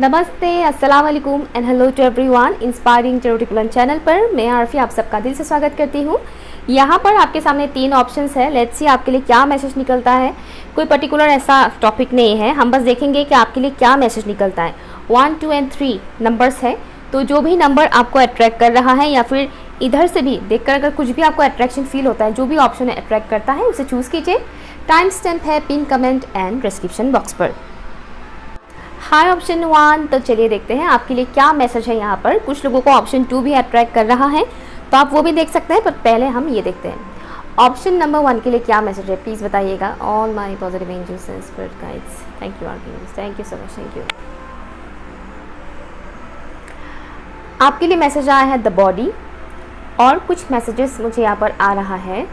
नमस्ते, अस्सलाम वालेकुम and hello to everyone. Inspiring टेरोटिकुलन चैनल पर मैं आरफी आप सबका दिल से स्वागत करती हूँ। यहाँ पर आपके सामने 3 ऑप्शंस है। लेट्स सी आपके लिए क्या मैसेज निकलता है। कोई पर्टिकुलर ऐसा टॉपिक नहीं है, हम बस देखेंगे कि आपके लिए क्या मैसेज निकलता है। 1, 2 एंड 3 नंबर्स है, तो जो भी नंबर आपको अट्रैक्ट कर रहा है या फिर इधर से भी देखकर अगर कुछ भी आपको अट्रैक्शन फील होता है, जो भी ऑप्शन अट्रैक्ट करता है उसे चूज़ कीजिए। टाइम स्टैम्प है pin comment and description box पर। हाय ऑप्शन 1, तो चलिए देखते हैं आपके लिए क्या मैसेज है। यहाँ पर कुछ लोगों को ऑप्शन 2 भी अट्रैक्ट कर रहा है, तो आप वो भी देख सकते हैं, पर पहले हम ये देखते हैं ऑप्शन नंबर 1 के लिए क्या मैसेज है। प्लीज़ बताइएगा। All my positive angels and spirit guides, thank you archangels, thank you so much, thank you. आपके लिए मैसेज आया है द बॉडी, और कुछ मैसेजेस मुझे यहाँ पर आ रहा है।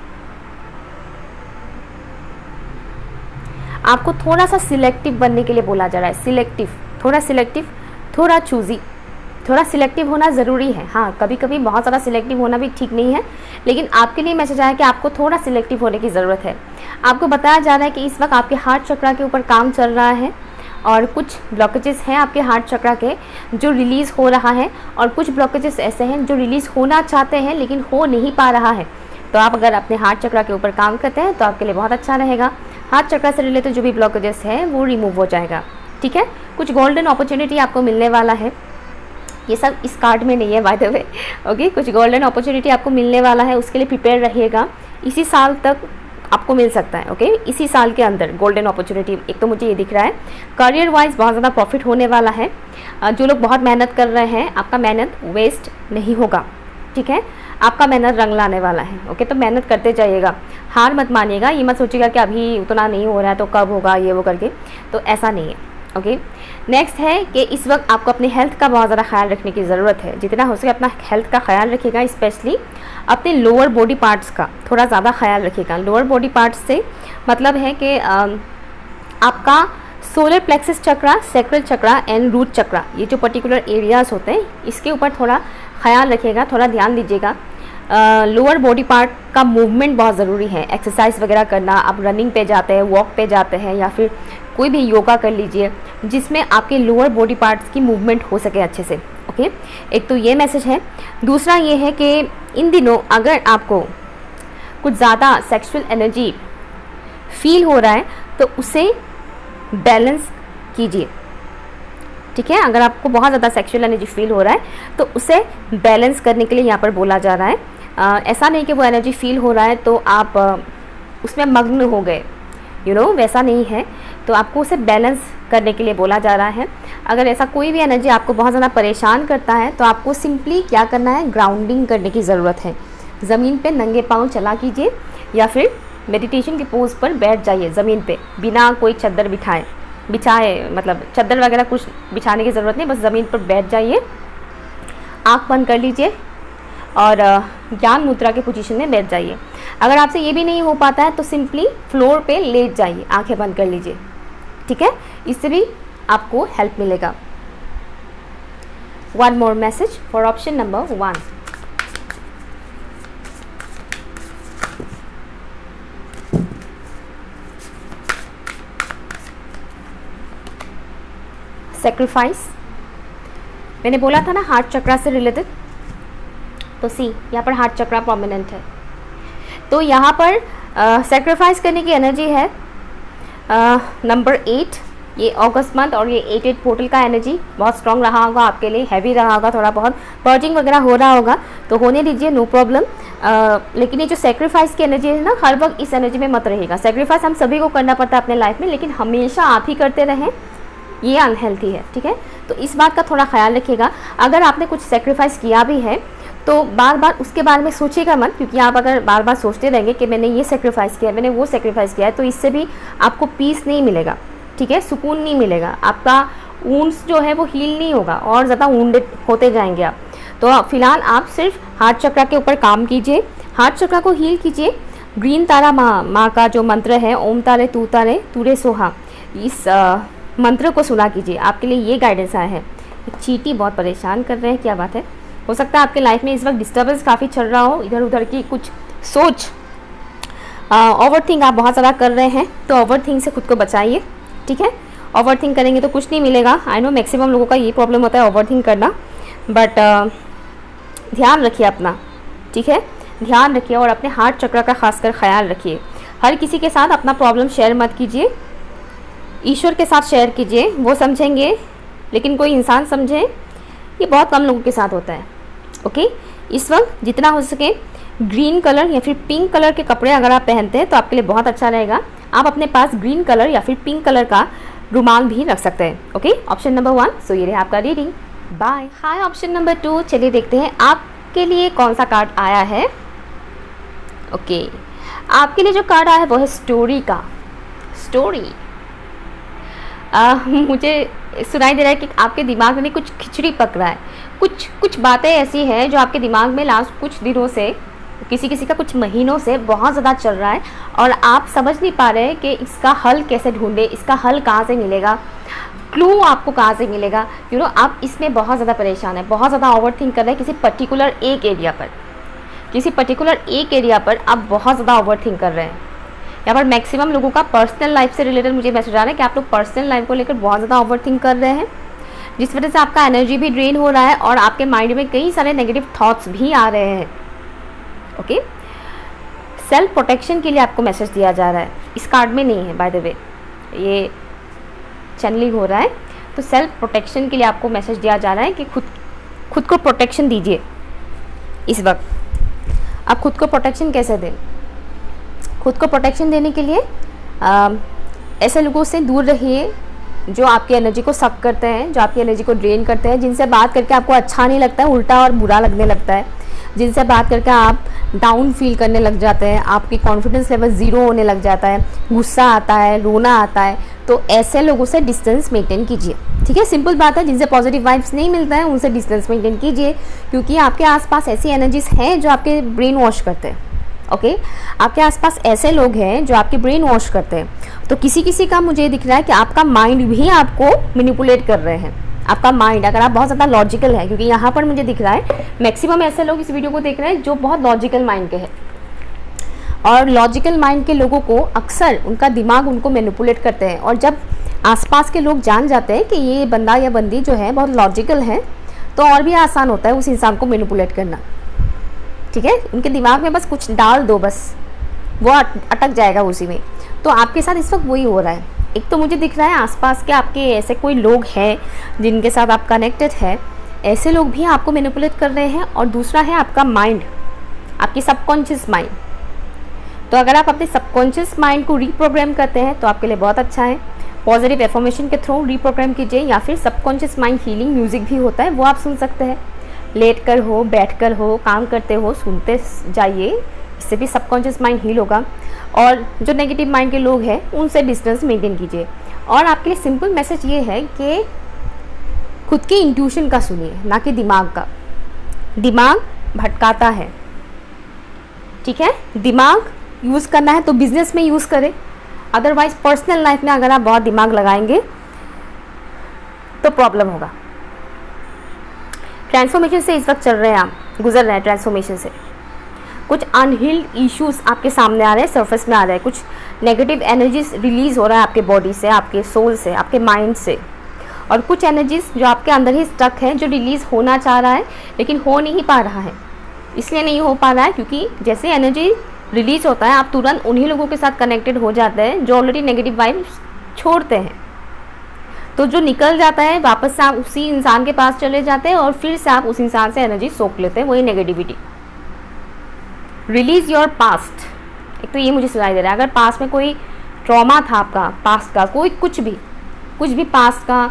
आपको थोड़ा सा सिलेक्टिव बनने के लिए बोला जा रहा है। सिलेक्टिव, थोड़ा चूज़ी, थोड़ा सिलेक्टिव होना ज़रूरी है। हाँ, कभी कभी बहुत ज़्यादा सिलेक्टिव होना भी ठीक नहीं है, लेकिन आपके लिए मैसेज आया कि आपको थोड़ा सिलेक्टिव होने की ज़रूरत है। आपको बताया जा रहा है कि इस वक्त आपके हार्ट चक्रा के ऊपर काम चल रहा है, और कुछ ब्लॉकेजेस हैं आपके हार्ट चक्रा के जो रिलीज़ हो रहा है, और कुछ ब्लॉकेजेस ऐसे हैं जो रिलीज़ होना चाहते हैं लेकिन हो नहीं पा रहा है। तो आप अगर अपने हार्ट चक्रा के ऊपर काम करते हैं तो आपके लिए बहुत अच्छा रहेगा। हार्ट चक्रा से रिलेटेड जो भी ब्लॉकेजेस हैं वो रिमूव हो जाएगा। ठीक है, कुछ गोल्डन अपॉर्चुनिटी आपको मिलने वाला है। ये सब इस कार्ड में नहीं है बाय द वे। ओके, कुछ गोल्डन अपॉर्चुनिटी आपको मिलने वाला है, उसके लिए प्रिपेयर रहिएगा। इसी साल तक आपको मिल सकता है। ओके, इसी साल के अंदर गोल्डन अपॉर्चुनिटी एक तो मुझे ये दिख रहा है। करियर वाइज बहुत ज़्यादा प्रॉफिट होने वाला है। जो लोग बहुत मेहनत कर रहे हैं, आपका मेहनत वेस्ट नहीं होगा। ठीक है, आपका मेहनत रंग लाने वाला है। ओके, तो मेहनत करते जाइएगा, हार मत मानिएगा। ये मत सोचिएगा कि अभी उतना नहीं हो रहा है तो कब होगा, ये वो करके, तो ऐसा नहीं है। ओके, नेक्स्ट है कि इस वक्त आपको अपनी हेल्थ का बहुत ज़्यादा ख्याल रखने की ज़रूरत है। जितना हो सके अपना हेल्थ का ख्याल रखिएगा, स्पेशली अपने लोअर बॉडी पार्ट्स का थोड़ा ज़्यादा ख्याल रखिएगा। लोअर बॉडी पार्ट्स से मतलब है कि आपका solar plexus chakra, sacral chakra and root chakra, ये जो पर्टिकुलर एरियाज़ होते हैं इसके ऊपर थोड़ा ख्याल रखिएगा, थोड़ा ध्यान दीजिएगा। लोअर बॉडी पार्ट का मूवमेंट बहुत ज़रूरी है। एक्सरसाइज वगैरह करना, आप रनिंग पे जाते हैं, वॉक पे जाते हैं, या फिर कोई भी योगा कर लीजिए जिसमें आपके लोअर बॉडी पार्ट्स की मूवमेंट हो सके अच्छे से। ओके, एक तो ये मैसेज है। दूसरा ये है कि इन दिनों अगर आपको कुछ ज़्यादा सेक्सुअल एनर्जी फील हो रहा है तो उसे बैलेंस कीजिए। ठीक है, अगर आपको बहुत ज़्यादा सेक्सुअल एनर्जी फील हो रहा है तो उसे बैलेंस करने के लिए यहाँ पर बोला जा रहा है। ऐसा नहीं कि वो एनर्जी फील हो रहा है तो आप उसमें मग्न हो गए, वैसा नहीं है। तो आपको उसे बैलेंस करने के लिए बोला जा रहा है। अगर ऐसा कोई भी एनर्जी आपको बहुत ज़्यादा परेशान करता है तो आपको सिंपली क्या करना है, ग्राउंडिंग करने की ज़रूरत है। ज़मीन पे नंगे पाँव चला कीजिए, या फिर मेडिटेशन के पोज पर बैठ जाइए ज़मीन पे, बिना कोई चद्दर बिछाए, मतलब चद्दर वगैरह कुछ बिछाने की ज़रूरत नहीं, बस ज़मीन पर बैठ जाइए, आँख बंद कर लीजिए और ज्ञान मुद्रा के पोजीशन में बैठ जाइए। अगर आपसे ये भी नहीं हो पाता है तो सिंपली फ्लोर पे लेट जाइए, आंखें बंद कर लीजिए। ठीक है, इससे भी आपको हेल्प मिलेगा। One more message for option number 1। Sacrifice, मैंने बोला था ना हार्ट चक्रा से रिलेटेड, तो सी यहाँ पर हार्ट चक्रा प्रोमिनेंट है। तो यहाँ पर सेक्रीफाइस करने की एनर्जी है नंबर 8। ये अगस्त मंथ और ये 8 पोर्टल का एनर्जी बहुत स्ट्रॉन्ग रहा होगा आपके लिए, हैवी रहा होगा, थोड़ा बहुत पर्जिंग वगैरह हो रहा होगा, तो होने दीजिए, नो प्रॉब्लम। लेकिन ये जो सेक्रीफाइस की एनर्जी है ना, हर वक्त इस एनर्जी में मत रहिएगा। सेक्रीफाइस हम सभी को करना पड़ता है अपने लाइफ में, लेकिन हमेशा आप ही करते रहें, ये अनहेल्थी है। ठीक है, तो इस बात का थोड़ा ख्याल रखिएगा। अगर आपने कुछ सेक्रीफाइस किया भी है तो बार बार उसके बारे में सोचिएगा मत, क्योंकि आप अगर बार बार सोचते रहेंगे कि मैंने ये सेक्रीफाइस किया, मैंने वो सेक्रीफाइस किया है, तो इससे भी आपको पीस नहीं मिलेगा। ठीक है, सुकून नहीं मिलेगा, आपका वुंड्स जो है वो हील नहीं होगा और ज़्यादा वुंडेड होते जाएंगे आप। तो फिलहाल आप सिर्फ हार्ट चक्रा के ऊपर काम कीजिए, हार्ट चक्रा को हील कीजिए। ग्रीन तारा माँ का जो मंत्र है, ओम तारे तू तारे तूरे सोहा, इस मंत्र को सुना कीजिए। आपके लिए ये गाइडेंस आया है। चींटी बहुत परेशान कर रहे हैं, क्या बात है। हो सकता है आपके लाइफ में इस वक्त डिस्टर्बेंस काफ़ी चल रहा हो, इधर उधर की कुछ सोच, ओवर थिंक आप बहुत ज़्यादा कर रहे हैं, तो ओवर थिंक से खुद को बचाइए। ठीक है, ओवरथिंक करेंगे तो कुछ नहीं मिलेगा। आई नो मैक्सिमम लोगों का ये प्रॉब्लम होता है ओवरथिंक करना, बट ध्यान रखिए अपना, ठीक है, ध्यान रखिए और अपने हार्ट चक्र का खासकर ख्याल रखिए। हर किसी के साथ अपना प्रॉब्लम शेयर मत कीजिए, ईश्वर के साथ शेयर कीजिए, वो समझेंगे, लेकिन कोई इंसान समझे ये बहुत कम लोगों के साथ होता है। ओके, इस वक्त जितना हो सके ग्रीन कलर या फिर पिंक कलर के कपड़े अगर आप पहनते हैं तो आपके लिए बहुत अच्छा रहेगा। आप अपने पास ग्रीन कलर या फिर पिंक कलर का रुमाल भी रख सकते हैं। Okay, option number 1। सो ये रहा आपका रीडिंग। बाय। हाय, ऑप्शन नंबर 2। चलिए देखते हैं आपके लिए कौन सा कार्ड आया है। ओके, आपके लिए जो कार्ड आया है वो है स्टोरी का। स्टोरी मुझे सुनाई दे रहा है कि आपके दिमाग में कुछ खिचड़ी पक रहा है, कुछ बातें ऐसी हैं जो आपके दिमाग में लास्ट कुछ दिनों से, किसी का कुछ महीनों से बहुत ज़्यादा चल रहा है और आप समझ नहीं पा रहे कि इसका हल कैसे ढूंढे, इसका हल कहाँ से मिलेगा, क्लू आपको कहाँ से मिलेगा। आप इसमें बहुत ज़्यादा परेशान है, बहुत ज़्यादा ओवरथिंक कर रहे हैं किसी पर्टिकुलर एक एरिया पर आप बहुत ज़्यादा ओवरथिंक कर रहे हैं। यहाँ पर मैक्सिमम लोगों का पर्सनल लाइफ से रिलेटेड मुझे मैसेज आ रहा है कि आप लोग पर्सनल लाइफ को लेकर बहुत ज़्यादा ओवरथिंक कर रहे हैं, जिस वजह से आपका एनर्जी भी ड्रेन हो रहा है और आपके माइंड में कई सारे नेगेटिव थॉट्स भी आ रहे हैं। ओके, सेल्फ प्रोटेक्शन के लिए आपको मैसेज दिया जा रहा है, इस कार्ड में नहीं है बाय द वे, ये चैनलिंग हो रहा है, तो सेल्फ प्रोटेक्शन के लिए आपको मैसेज दिया जा रहा है कि खुद को प्रोटेक्शन दीजिए। इस वक्त आप खुद को प्रोटेक्शन कैसे दें? खुद को प्रोटेक्शन देने के लिए ऐसे लोगों से दूर रहिए जो आपकी एनर्जी को सक करते हैं, जो आपकी एनर्जी को ड्रेन करते हैं, जिनसे बात करके आपको अच्छा नहीं लगता है, उल्टा और बुरा लगने लगता है, जिनसे बात करके आप डाउन फील करने लग जाते हैं, आपकी कॉन्फिडेंस लेवल ज़ीरो होने लग जाता है, गुस्सा आता है, रोना आता है, तो ऐसे लोगों से डिस्टेंस मेंटेन कीजिए। ठीक है, सिंपल बात है, जिनसे पॉजिटिव वाइब्स नहीं मिलता है उनसे डिस्टेंस मेंटेन कीजिए, क्योंकि आपके आसपास ऐसी एनर्जीज हैं जो आपके ब्रेन वॉश करते हैं। ओके, आपके आसपास ऐसे लोग हैं जो आपके ब्रेन वॉश करते हैं। तो किसी का मुझे दिख रहा है कि आपका माइंड भी आपको मैनिपुलेट कर रहे हैं। आपका माइंड, अगर आप बहुत ज़्यादा लॉजिकल है, क्योंकि यहाँ पर मुझे दिख रहा है मैक्सिमम ऐसे लोग इस वीडियो को देख रहे हैं जो बहुत लॉजिकल माइंड के हैं, और लॉजिकल माइंड के लोगों को अक्सर उनका दिमाग उनको मैनिपुलेट करते हैं, और जब आसपास के लोग जान जाते हैं कि ये बंदा या बंदी जो है बहुत लॉजिकल है, तो और भी आसान होता है उस इंसान को मैनिपुलेट करना। ठीक है, उनके दिमाग में बस कुछ डाल दो, बस वो अटक जाएगा उसी में। तो आपके साथ इस वक्त वही हो रहा है। एक तो मुझे दिख रहा है आसपास के आपके ऐसे कोई लोग हैं जिनके साथ आप कनेक्टेड है, ऐसे लोग भी आपको मैनिपुलेट कर रहे हैं, और दूसरा है आपका माइंड, आपकी सबकॉन्शियस माइंड। तो अगर आप अपने सबकॉन्शियस माइंड को रीप्रोग्राम करते हैं तो आपके लिए बहुत अच्छा है। पॉजिटिव एफर्मेशन के थ्रू रीप्रोग्राम कीजिए, या फिर सबकॉन्शियस माइंड हीलिंग म्यूजिक भी होता है, वो आप सुन सकते हैं। लेट कर हो, बैठ कर हो, काम करते हो, सुनते जाइए, इससे भी सबकॉन्शियस माइंड हील होगा। और जो नेगेटिव माइंड के लोग हैं उनसे डिस्टेंस मेंटेन कीजिए। और आपके लिए सिंपल मैसेज ये है कि खुद के इंट्यूशन का सुनिए, ना कि दिमाग का। दिमाग भटकाता है, ठीक है, दिमाग यूज़ करना है तो बिजनेस में यूज़ करें, अदरवाइज पर्सनल लाइफ में अगर आप बहुत दिमाग लगाएंगे तो प्रॉब्लम होगा। ट्रांसफॉर्मेशन से इस वक्त चल रहे हैं, आप गुजर रहे हैं ट्रांसफॉर्मेशन से। कुछ अनहील्ड इश्यूज आपके सामने आ रहे हैं, सरफेस में आ रहे हैं, कुछ नेगेटिव एनर्जीज रिलीज हो रहा है आपके बॉडी से, आपके सोल से, आपके माइंड से, और कुछ एनर्जीज जो आपके अंदर ही स्टक है, जो रिलीज होना चाह रहा है लेकिन हो नहीं पा रहा है। इसलिए नहीं हो पा रहा है क्योंकि जैसे एनर्जी रिलीज होता है आप तुरंत उन्हीं लोगों के साथ कनेक्टेड हो जाते हैं जो ऑलरेडी नेगेटिव वाइब्स छोड़ते हैं। तो जो निकल जाता है वापस से आप उसी इंसान के पास चले जाते हैं और फिर से आप उस इंसान से एनर्जी सोख लेते हैं, वही नेगेटिविटी। रिलीज योर पास्ट, एक तो ये मुझे सुनाई दे रहा है। अगर पास्ट में कोई ट्रॉमा था आपका, पास्ट का कोई कुछ भी पास्ट का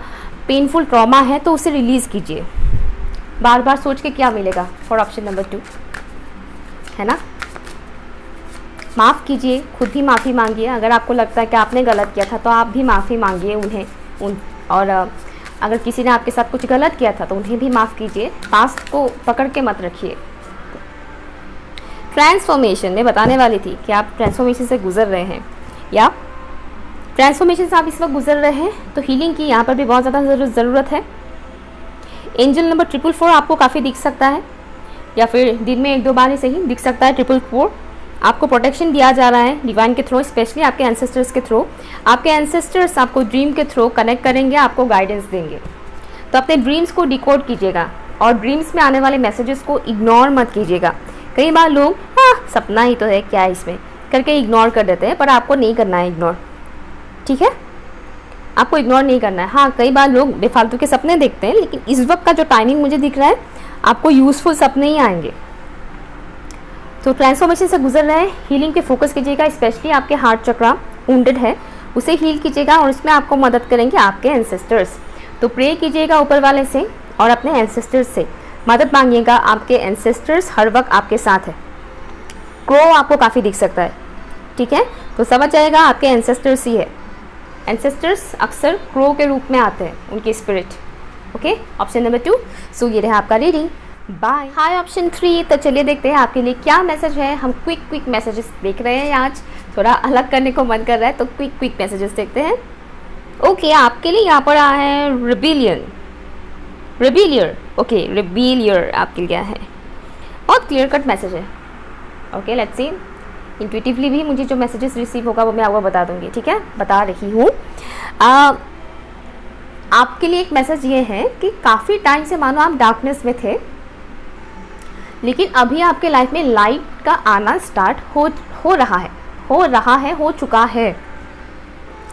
पेनफुल ट्रॉमा है तो उसे रिलीज़ कीजिए। बार बार सोच के क्या मिलेगा फॉर ऑप्शन नंबर 2, है ना। माफ़ कीजिए, खुद ही माफ़ी मांगिए। अगर आपको लगता है कि आपने गलत किया था तो आप भी माफ़ी मांगिए और अगर किसी ने आपके साथ कुछ गलत किया था तो उन्हें भी माफ़ कीजिए। पास्ट को पकड़ के मत रखिए। ट्रांसफॉर्मेशन में बताने वाली थी कि आप ट्रांसफॉर्मेशन से गुजर रहे हैं, या ट्रांसफॉर्मेशन से आप इस वक्त गुजर रहे हैं, तो हीलिंग की यहाँ पर भी बहुत ज़्यादा ज़रूरत है। एंजल नंबर 444 आपको काफ़ी दिख सकता है, या फिर दिन में 1-2 बार ही सही दिख सकता है। 444 आपको प्रोटेक्शन दिया जा रहा है डिवाइन के थ्रू, स्पेशली आपके एंसेस्टर्स के थ्रू। आपके एंसेस्टर्स आपको ड्रीम के थ्रू कनेक्ट करेंगे, आपको गाइडेंस देंगे। तो अपने ड्रीम्स को डिकोड कीजिएगा और ड्रीम्स में आने वाले मैसेजेस को इग्नोर मत कीजिएगा। कई बार लोग सपना ही तो है, क्या है इसमें करके इग्नोर कर देते हैं, पर आपको नहीं करना है इग्नोर, ठीक है? आपको इग्नोर नहीं करना है। हाँ, कई बार लोग बेफालतू के सपने देखते हैं, लेकिन इस वक्त का जो टाइमिंग मुझे दिख रहा है, आपको यूज़फुल सपने ही आएंगे। तो ट्रांसफॉर्मेशन से गुजर रहे हैं, हीलिंग पे फोकस कीजिएगा, स्पेशली आपके हार्ट चक्रा वुंडेड है उसे हील कीजिएगा और उसमें आपको मदद करेंगे आपके एंसेस्टर्स। तो प्रे कीजिएगा ऊपर वाले से और अपने एंसेस्टर्स से मदद मांगिएगा। आपके एंसेस्टर्स हर वक्त आपके साथ है। क्रो आपको काफ़ी दिख सकता है, ठीक है? तो समझ जाएगा आपके एंसेस्टर्स ही है। एंसेस्टर्स अक्सर क्रो के रूप में आते हैं, उनके स्पिरिट। Okay, option number 2। सो ये रहा आपका रीडिंग। बाय। हाय ऑप्शन 3। तो चलिए देखते हैं आपके लिए क्या मैसेज है। हम क्विक मैसेजेस देख रहे हैं, आज थोड़ा अलग करने को मन कर रहा है, तो क्विक मैसेजेस देखते हैं। ओके, आपके लिए यहाँ पर आया है रेबिलियर। ओके, रेबिलियर आपके लिए है, बहुत क्लियर कट मैसेज है। Okay, let's see. इंट्यूटिवली भी मुझे जो मैसेजेस रिसीव होगा वो मैं आपको बता दूंगी, ठीक है? बता रही हूँ। आपके लिए एक मैसेज ये है कि काफ़ी टाइम से मानो आप डार्कनेस में थे, लेकिन अभी आपके लाइफ में लाइट का आना स्टार्ट हो चुका है।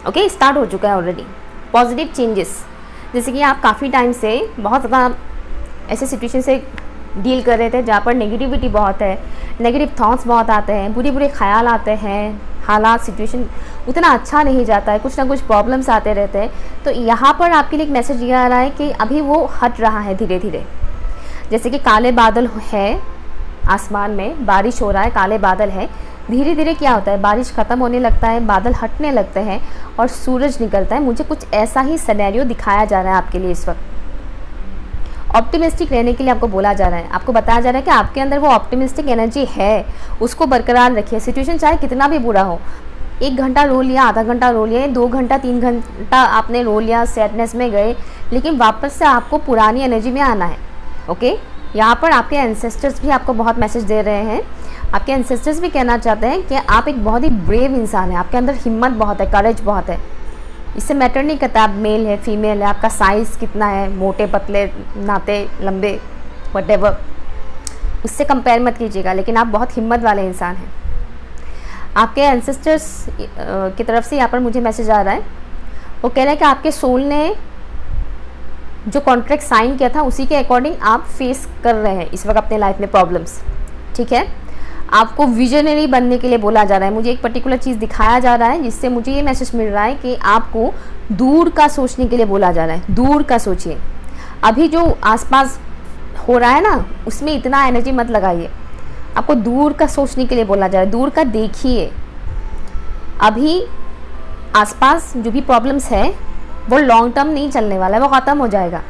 ओके, स्टार्ट हो चुका है ऑलरेडी। पॉजिटिव चेंजेस, जैसे कि आप काफ़ी टाइम से बहुत ज़्यादा ऐसे सिचुएशन से डील कर रहे थे जहाँ पर नेगेटिविटी बहुत है, नेगेटिव थॉट्स बहुत आते हैं, बुरे ख्याल आते हैं, हालात सिचुएशन उतना अच्छा नहीं जाता है, कुछ ना कुछ प्रॉब्लम्स आते रहते हैं। तो यहाँ पर आपके लिए एक मैसेज ये आ रहा है कि अभी वो हट रहा है धीरे धीरे। जैसे कि काले बादल है आसमान में, बारिश हो रहा है, काले बादल है, धीरे धीरे क्या होता है, बारिश ख़त्म होने लगता है, बादल हटने लगते हैं और सूरज निकलता है। मुझे कुछ ऐसा ही सिनेरियो दिखाया जा रहा है आपके लिए इस वक्त। ऑप्टिमिस्टिक रहने के लिए आपको बोला जा रहा है, आपको बताया जा रहा है कि आपके अंदर वो ऑप्टिमिस्टिक एनर्जी है, उसको बरकरार रखिए। सिचुएशन चाहे कितना भी बुरा हो, 1 घंटा रो लिया, आधा घंटा रो लिया, 2 घंटा 3 घंटा आपने रो लिया, सैडनेस में गए, लेकिन वापस से आपको पुरानी एनर्जी में आना है। ओके, यहाँ पर आपके एंसेस्टर्स भी आपको बहुत मैसेज दे रहे हैं। आपके एंसेस्टर्स भी कहना चाहते हैं कि आप एक बहुत ही ब्रेव इंसान हैं, आपके अंदर हिम्मत बहुत है, करेज बहुत है। इससे मैटर नहीं करता आप मेल है फीमेल है, आपका साइज़ कितना है, मोटे पतले नाते लंबे व्हाटएवर, उससे कंपेयर मत कीजिएगा, लेकिन आप बहुत हिम्मत वाले इंसान हैं। आपके एंसेस्टर्स की तरफ से यहाँ पर मुझे मैसेज आ रहा है, वो कह रहे हैं कि आपके सोल ने जो कॉन्ट्रैक्ट साइन किया था उसी के अकॉर्डिंग आप फेस कर रहे हैं इस वक्त अपने लाइफ में प्रॉब्लम्स, ठीक है? आपको विजनरी बनने के लिए बोला जा रहा है। मुझे एक पर्टिकुलर चीज़ दिखाया जा रहा है जिससे मुझे ये मैसेज मिल रहा है कि आपको दूर का सोचने के लिए बोला जा रहा है। दूर का सोचिए, अभी जो आसपास हो रहा है ना उसमें इतना एनर्जी मत लगाइए, आपको दूर का सोचने के लिए बोला जा रहा है। दूर का देखिए, अभी आसपास जो भी प्रॉब्लम्स है वो लॉन्ग टर्म नहीं चलने वाला है, वो ख़त्म हो जाएगा।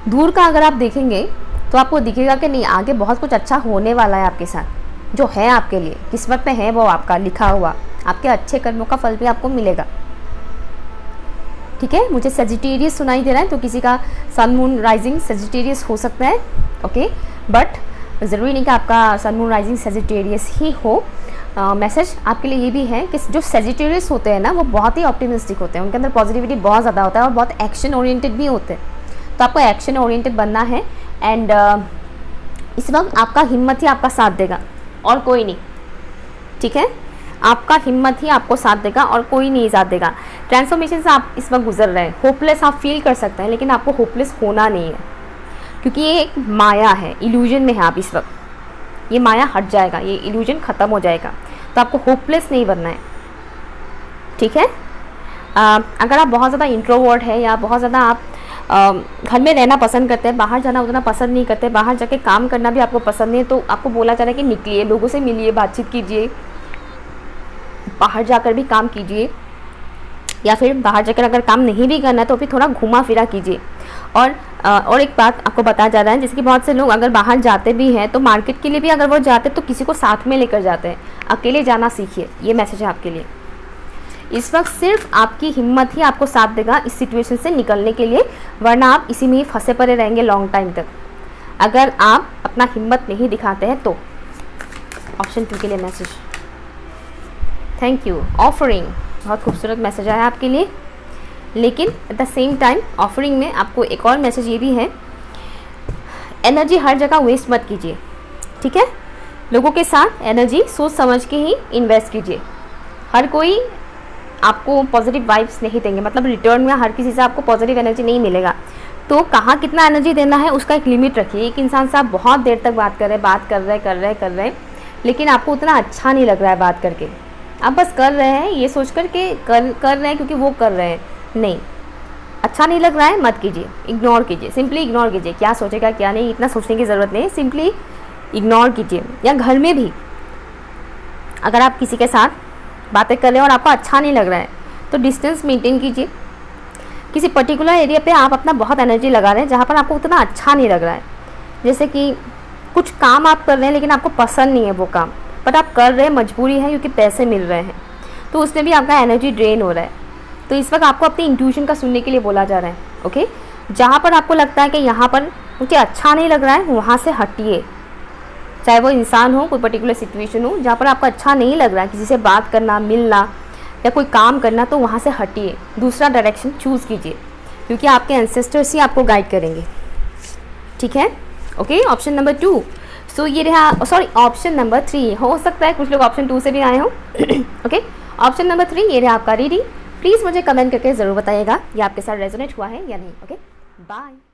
दूर का अगर आप देखेंगे तो आपको दिखेगा कि नहीं, आगे बहुत कुछ अच्छा होने वाला है आपके साथ, जो है आपके लिए किस्मत में है वो आपका लिखा हुआ, आपके अच्छे कर्मों का फल भी आपको मिलेगा, ठीक है? मुझे सेजिटेरियस सुनाई दे रहा है, तो किसी का सन मून राइजिंग सेजिटेरियस हो सकता है। ओके, बट ज़रूरी नहीं कि आपका सन मून राइजिंग सेजिटेरियस ही हो। मैसेज आपके लिए ये भी है कि जो सेजिटेरियस होते हैं ना वो बहुत ही ऑप्टिमिस्टिक होते हैं, उनके अंदर पॉजिटिविटी बहुत ज़्यादा होता है और बहुत एक्शन ओरिएंटेड भी होते हैं। तो आपको एक्शन ओरिएंटेड बनना है एंड इस वक्त आपका हिम्मत ही आपका साथ देगा और कोई नहीं, ठीक है? आपका हिम्मत ही आपको साथ देगा और कोई नहीं साथ देगा। ट्रांसफॉर्मेशन से आप इस वक्त गुजर रहे हैं, होपलेस आप फील कर सकते हैं, लेकिन आपको होपलेस होना नहीं है, क्योंकि ये एक माया है, इल्यूजन में है आप इस वक्त। ये माया हट जाएगा, ये इल्यूजन ख़त्म हो जाएगा, तो आपको होपलेस नहीं बनना है, ठीक है? अगर आप बहुत ज़्यादा इंट्रोवर्ट है या बहुत ज़्यादा आप घर में रहना पसंद करते हैं, बाहर जाना उतना पसंद नहीं करते, बाहर जाके काम करना भी आपको पसंद नहीं, तो आपको बोला जा रहा है कि निकलिए, लोगों से मिलिए, बातचीत कीजिए, बाहर जाकर भी काम कीजिए, या फिर बाहर जाकर अगर काम नहीं भी करना है तो फिर थोड़ा घुमा फिरा कीजिए। और एक बात आपको बताया जा रहा है, जैसे कि बहुत से लोग अगर बाहर जाते भी हैं तो मार्केट के लिए भी अगर वो जाते हैं तो किसी को साथ में लेकर जाते हैं, अकेले जाना सीखिए। ये मैसेज है आपके लिए। इस वक्त सिर्फ आपकी हिम्मत ही आपको साथ देगा इस सिचुएशन से निकलने के लिए, वरना आप इसी में ही फंसे पड़े रहेंगे लॉन्ग टाइम तक, अगर आप अपना हिम्मत नहीं दिखाते हैं तो। ऑप्शन 2 के लिए मैसेज। Thank you. ऑफरिंग, बहुत खूबसूरत मैसेज आया आपके लिए, लेकिन at the same time offering में आपको एक और मैसेज ये भी है, एनर्जी हर जगह वेस्ट मत कीजिए, ठीक है। लोगों के साथ एनर्जी सोच समझ के ही इन्वेस्ट कीजिए। हर कोई आपको पॉजिटिव वाइब्स नहीं देंगे, मतलब रिटर्न में हर किसी से आपको पॉजिटिव एनर्जी नहीं मिलेगा। तो कहाँ कितना एनर्जी देना है उसका एक लिमिट रखिए। एक इंसान से आप बहुत देर तक बात कर रहे हैं, लेकिन आपको उतना अच्छा नहीं लग रहा है बात करके, आप बस कर रहे हैं ये सोच कर के कर रहे हैं क्योंकि वो कर रहे हैं, नहीं, अच्छा नहीं लग रहा है मत कीजिए, इग्नोर कीजिए, सिंपली इग्नोर कीजिए। क्या सोचेगा क्या नहीं इतना सोचने की ज़रूरत नहीं है, सिंपली इग्नोर कीजिए। या घर में भी अगर आप किसी के साथ बातें कर रहे हैं और आपको अच्छा नहीं लग रहा है तो डिस्टेंस मेंटेन कीजिए। किसी पर्टिकुलर एरिया पे आप अपना बहुत एनर्जी लगा रहे हैं जहाँ पर आपको उतना अच्छा नहीं लग रहा है, जैसे कि कुछ काम आप कर रहे हैं लेकिन आपको पसंद नहीं है वो काम, बट आप कर रहे हैं, मजबूरी है क्योंकि पैसे मिल रहे हैं, तो उसमें भी आपका एनर्जी ड्रेन हो रहा है। तो इस वक्त आपको अपनी इंट्यूशन का सुनने के लिए बोला जा रहा है, ओके। जहाँ पर आपको लगता है कि यहाँ पर मुझे अच्छा नहीं लग रहा है वहाँ से हटिए, चाहे वो इंसान हो, कोई पर्टिकुलर सिचुएशन हो, जहाँ पर आपको अच्छा नहीं लग रहा है किसी से बात करना, मिलना या कोई काम करना, तो वहाँ से हटिए, दूसरा डायरेक्शन चूज़ कीजिए, क्योंकि आपके एंसेस्टर्स ही आपको गाइड करेंगे, ठीक है, ओके। ऑप्शन नंबर 2, सो ये रहा, सॉरी ऑप्शन नंबर 3, हो सकता है कुछ लोग ऑप्शन 2 से भी आए हो, ओके। ऑप्शन नंबर 3 ये रहा आपका रीडिंग। प्लीज़ मुझे कमेंट करके ज़रूर बताइएगा ये आपके साथ रेजोनेट हुआ है या नहीं, ओके। बाय।